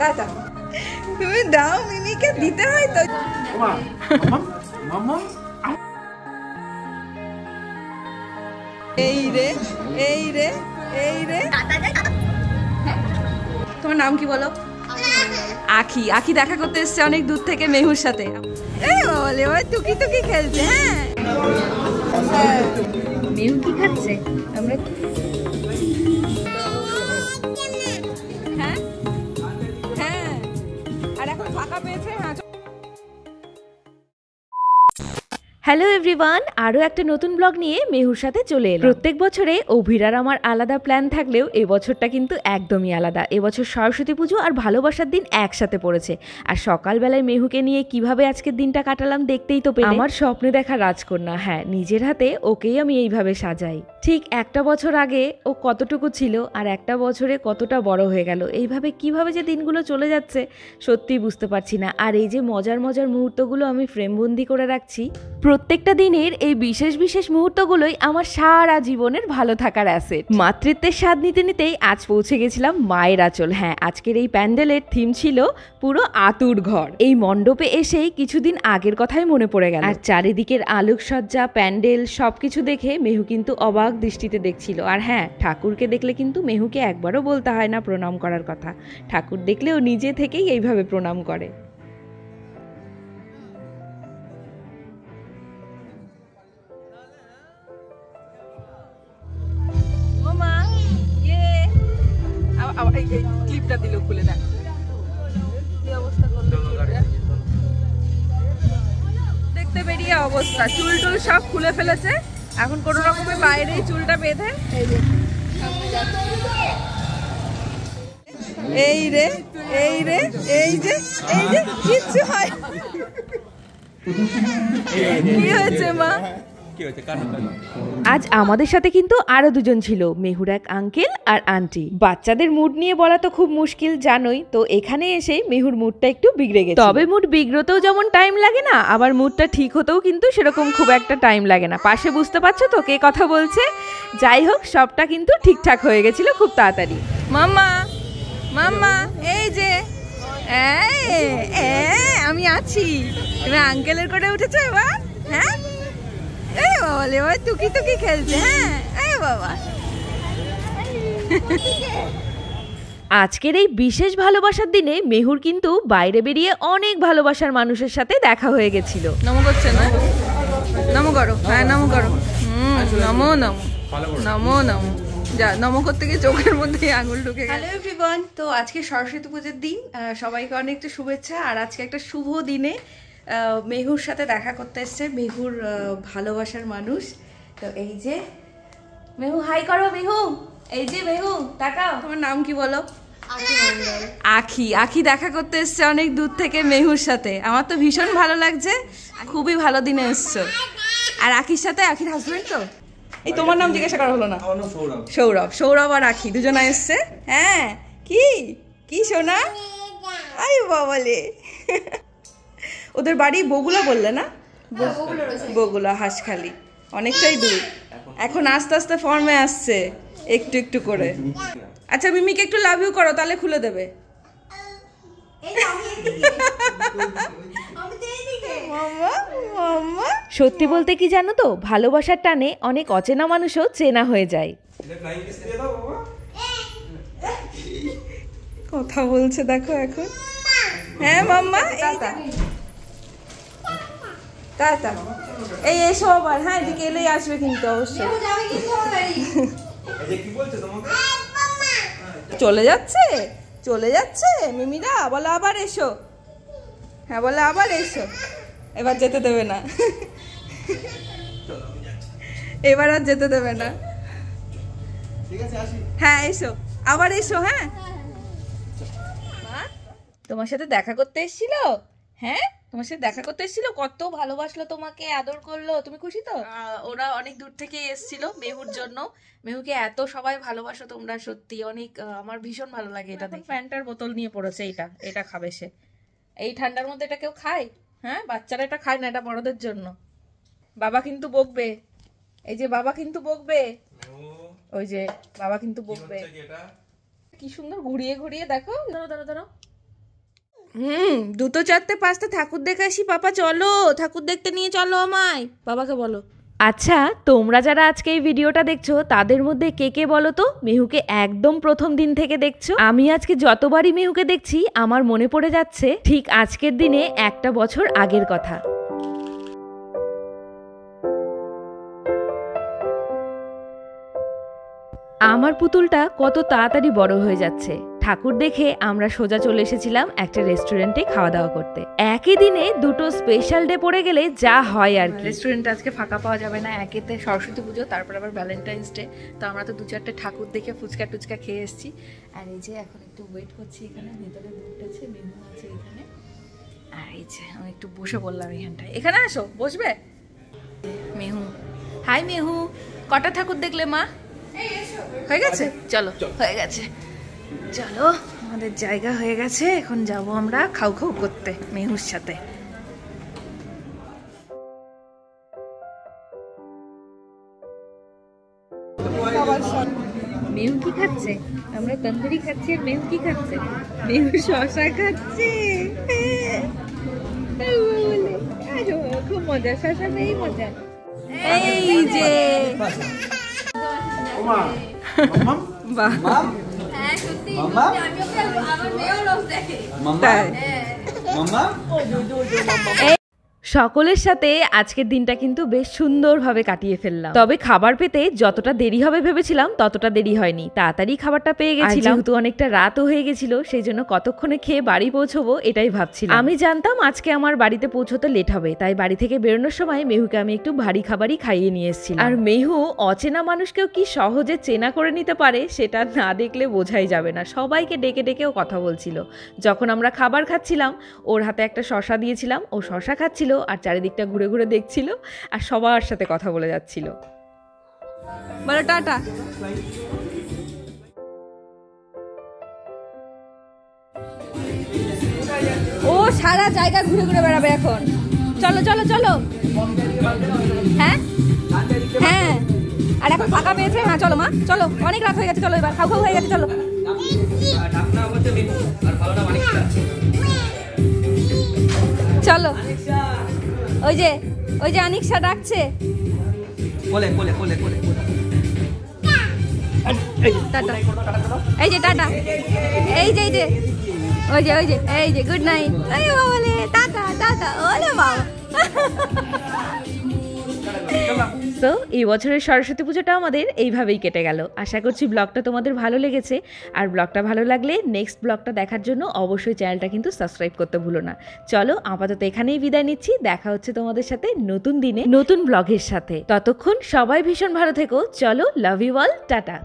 Tata. তুমি দাও, মিমিকে দিতে হয় তো। এই রে এই রে এই রে। তোমার নাম কি বলো? আখি। আখি দেখা করতে এসছে অনেক দূর থেকে মেহুর সাথে। বলে ওই টুকি টুকি খেলছে। হ্যাঁ, মেহু কি খাচ্ছে? আমরা হ্যাঁ হ্যাঁ, আর এখন ফাঁকা পেয়েছে। হ্যাঁ, হ্যালো এভরিওয়ান, আরও একটা নতুন ব্লগ নিয়ে মেহুর সাথে চলে এলাম। প্রত্যেক বছরে অভিরার আমার আলাদা প্ল্যান থাকলেও এবছরটা কিন্তু একদমই আলাদা। এবছর সরস্বতী পুজো আর ভালোবাসার দিন একসাথে পড়েছে। আর সকালবেলায় মেহুকে নিয়ে কিভাবে আজকের দিনটা কাটালাম দেখতেই তো পেলে। আমার স্বপ্নে দেখা রাজকন্যা, হ্যাঁ, নিজের হাতে ওকেই আমি এইভাবে সাজাই। ঠিক একটা বছর আগে ও কতটুকু ছিল আর একটা বছরে কতটা বড় হয়ে গেল। এইভাবে কিভাবে যে দিনগুলো চলে যাচ্ছে সত্যিই বুঝতে পারছি না। আর এই যে মজার মজার মুহূর্তগুলো আমি ফ্রেমবন্দি করে রাখছি, প্রত্যেকটা দিনের এই বিশেষ বিশেষ মুহূর্তগুলোই আমার সারা জীবনের ভালো থাকার অ্যাসেট। মাতৃত্বের স্বাদ নিতে নিতেই আজ পৌঁছে গেছিলাম মায়ের আঁচল। হ্যাঁ, আজকের এই প্যান্ডেলের থিম ছিল পুরো আতুর ঘর। এই মণ্ডপে এসেই কিছুদিন আগের কথাই মনে পড়ে গেল। আর চারিদিকের আলোকসজ্জা, প্যান্ডেল সবকিছু দেখে মেহু কিন্তু অবাক দৃষ্টিতে দেখছিল। আর হ্যাঁ, ঠাকুরকে দেখলে কিন্তু মেহুকে একবারও বলতে হয় না প্রণাম করার কথা। ঠাকুর দেখলে ও নিজে থেকেই এইভাবে প্রণাম করে। ক্লিপটা দিল খুলে দেখ কি অবস্থা করলো। দেখতে বেরিয়ে অবস্থা, চুল টুল সব খুলে ফেলেছে। এখন কোনো রকমে বাইরেই চুলটা বেঁধে এই রে এই রে এই যে এই যে কিচ্ছু হয়। কি হয়েছে মা? আজ আমাদের সাথে কিন্তু আরো দুজন ছিল, মেহুর এক আঙ্কেল আর আন্টি। বাচ্চাদের মুড নিয়ে বলা তো খুব মুশকিল জানোই তো। এখানে এসে মেহুর মুডটা একটু বিগড়ে গেছে। তবে মুড বিগড়তেও যেমন টাইম লাগে না, আবার মুডটা ঠিক হতেও কিন্তু সেরকম খুব একটা টাইম লাগে না। পাশে বুঝতে পারছো তো কে কথা বলছে? যাই হোক, সবটা কিন্তু ঠিকঠাক হয়ে গেছিল খুব তাড়াতাড়ি। মাম্মা মাম্মা এই যে আমি আছি। তুমি আঙ্কেলের করে উঠেছো এবার? হ্যাঁ, এই বাবা এবার টুকি টুকি খেলছে। হ্যাঁ, এই বাবা। আজকের এই বিশেষ ভালোবাসার দিনে মেহুর কিন্তু বাইরে বেরিয়ে অনেক ভালোবাসার মানুষের সাথে দেখা হয়ে গেছিল। নমো করছে না? নমো করো। হ্যাঁ, নমো করো। নমো নমো নমো নমো। যা নমো করতে গিয়ে চোখের মধ্যে আঙুল ঢুকে গেল। হ্যালো এভরিওয়ান, তো আজকে সরস্বতী পুজোর দিন। সবাইকে অনেক শুভেচ্ছা। আর আজকে একটা শুভ দিনে মেহুর সাথে দেখা করতে এসছে মেহুর ভালোবাসার মানুষ। তো এই যে মেহু, হাই করো মেহু। এই যে মেহু, তাকাও। তোমার নাম কি বলো? আখি। আখি দেখা করতে এসছে অনেক দূর থেকে মেহুর সাথে। আমার তো ভীষণ ভালো লাগছে, খুবই ভালো দিনে এসছো। আর আখির সাথে, আখির হাজবেন্ড তো। এই তোমার নাম জিজ্ঞাসা করা হলো না? সৌরভ। সৌরভ আর আখি দুজনা এসছে। হ্যাঁ, কি কি সোনা? আরে বাবালে, ওদের বাড়ি বগুলা বললে না? বগুলা, হাঁসখালি, অনেকটাই দূর। এখন আস্তে আস্তে ফর্মে আসছে একটু একটু করে। আচ্ছা, মিমিকে একটু লাভ ইউ করো, তাহলে খুলে দেবে। সত্যি বলতে কি জানো তো, ভালোবাসার টানে অনেক অচেনা মানুষও চেনা হয়ে যায়। কথা বলছে দেখো এখন। হ্যাঁ মাম্মা, টাটা। এই এসো আবার। হ্যাঁ, এদিকে এলেই আসবে কিন্তু অবশ্যই। চলে যাচ্ছে চলে যাচ্ছে মিমিরা। বলো আবার এসো। হ্যাঁ, বলে আবার এসো। এবার যেতে দেবে না, এবার আর যেতে দেবে না। হ্যাঁ এসো, আবার এসো। হ্যাঁ, তোমার সাথে দেখা করতে এসেছিল। হ্যাঁ, তোমার সাথে দেখা করতে এসেছিল, কত ভালোবাসলো তোমাকে, আদর করলো। তুমি খুশি তো? ওরা অনেক দূর থেকে এসেছিল মেহুর জন্য। মেহুকে এত সবাই ভালোবাসো তোমরা, সত্যি অনেক। আমার ভীষণ ভালো লাগে এটা দেখে। ফ্যান্টার বোতল নিয়ে পড়েছে। এটা খাবে সে। এই ঠান্ডার মধ্যে এটা কেউ খায়? হ্যাঁ, বাচ্চারা এটা খায় না, এটা বড়দের জন্য। বাবা কিন্তু বকবে। এই যে বাবা কিন্তু বকবে। ওই যে বাবা কিন্তু বকবে। কি সুন্দর ঘুরিয়ে ঘুরিয়ে দেখো। ধরো ধরো ধরো। দুটো চারটে পাঁচটা ঠাকুর দেখে আসি পাপা, চলো ঠাকুর দেখতে নিয়ে চলো আমায়, বাবাকে বলো। আচ্ছা, তোমরা যারা আজকে এই ভিডিওটা দেখছো তাদের মধ্যে কে কে বলো তো মেহুকে একদম প্রথম দিন থেকে দেখছো? আমি আজকে যতবারই মেহুকে দেখছি আমার মনে পড়ে যাচ্ছে ঠিক আজকের দিনে 1 বছর আগের কথা। আমার পুতুলটা কত তাড়াতাড়ি বড় হয়ে যাচ্ছে। ঠাকুর দেখে আমরা সোজা চলে এসেছিলাম একটা রেস্টুরেন্টে খাওয়া দাওয়া করতে। একই দিনে দুটো স্পেশাল ডে পড়ে গেলে যা হয় আর কি। রেস্টুরেন্টে আজকে ফাঁকা পাওয়া যাবে না, একেতে সরস্বতী পুজো, তারপর আবার ভ্যালেন্টাইন্স ডে, তো আমরা তো 2-4টে ঠাকুর দেখে ফুচকা টুচকা খেয়ে এসেছি। আর এই যে এখন একটু ওয়েট করছি এখানে, ভেতরে ঢুকতেছে, মেনু আছে এখানে। আর এই যে আমি একটু বসে বললাম এখানটায়, এখানে আসো, বসবে। মেহু, হাই মেহু, কটা ঠাকুর দেখলে মা? হয়ে গেছে, চলো হয়ে গেছে, চলো আমাদের জায়গা হয়ে গেছে, এখন যাব আমরা খাও খাও করতে মেহুর সাথে। মেহু কি খাচ্ছে? আমরা তন্দুরি খাচ্ছি আর মেহু কি খাচ্ছে? মেহু শশা খাচ্ছে। খুব মজা, শশা নেই মজা। এই যে সকলের সাথে আজকের দিনটা কিন্তু বেশ সুন্দরভাবে কাটিয়ে ফেললাম। তবে খাবার পেতে যতটা দেরি হবে ভেবেছিলাম ততটা দেরি হয়নি, তাড়াতাড়ি খাবারটা পেয়ে গেছিলাম। যেহেতু অনেকটা রাতও হয়ে গেছিল সেই জন্য কতক্ষণে খেয়ে বাড়ি পৌঁছবো এটাই ভাবছিলাম। আমি জানতাম আজকে আমার বাড়িতে পৌঁছতে লেট হবে, তাই বাড়ি থেকে বেরোনোর সময় মেহুকে আমি একটু ভারী খাবারই খাইয়ে নিয়ে এসেছিলাম। আর মেহু অচেনা মানুষকেও কি সহজে চেনা করে নিতে পারে সেটা না দেখলে বোঝাই যাবে না। সবাইকে ডেকে ডেকেও কথা বলছিল। যখন আমরা খাবার খাচ্ছিলাম ওর হাতে একটা শশা দিয়েছিলাম, ও শশা খাচ্ছিল আর চারিদিকটা ঘুরে ঘুরে দেখছিল আর সবার সাথে কথা বলে যাচ্ছিল। বলো টাটা। ও সারা জায়গা ঘুরে ঘুরে বেড়াবে এখন। চলো চলো চলো। হ্যাঁ হ্যাঁ, আর এখন ফাঁকা পেয়েছে। হ্যাঁ চলো মা, চলো, অনেক রাত হয়ে গেছে, চলো এবার খাও খাও হয়ে গেছে, চলো। চলো, ওই যে আনিকশা ডাকছে। বলে বলে বলে বলে টাটা, এই যে টাটা, এই যে এই যে গুড নাইট। এই বলে টাটা টাটা, ওলে বাবা। তো এই বছরের সরস্বতী পুজোটা আমাদের এইভাবেই কেটে গেল। আশা করছি ব্লগটা তোমাদের ভালো লেগেছে। আর ব্লগটা ভালো লাগলে নেক্সট ব্লগটা দেখার জন্য অবশ্যই চ্যানেলটা কিন্তু সাবস্ক্রাইব করতে ভুলো না। চলো আপাতত এখানেই বিদায় নিচ্ছি, দেখা হচ্ছে তোমাদের সাথে নতুন দিনে নতুন ব্লগের সাথে। ততক্ষণ সবাই ভীষণ ভালো থেকো। চলো, লাভ ইউ অল, টাটা।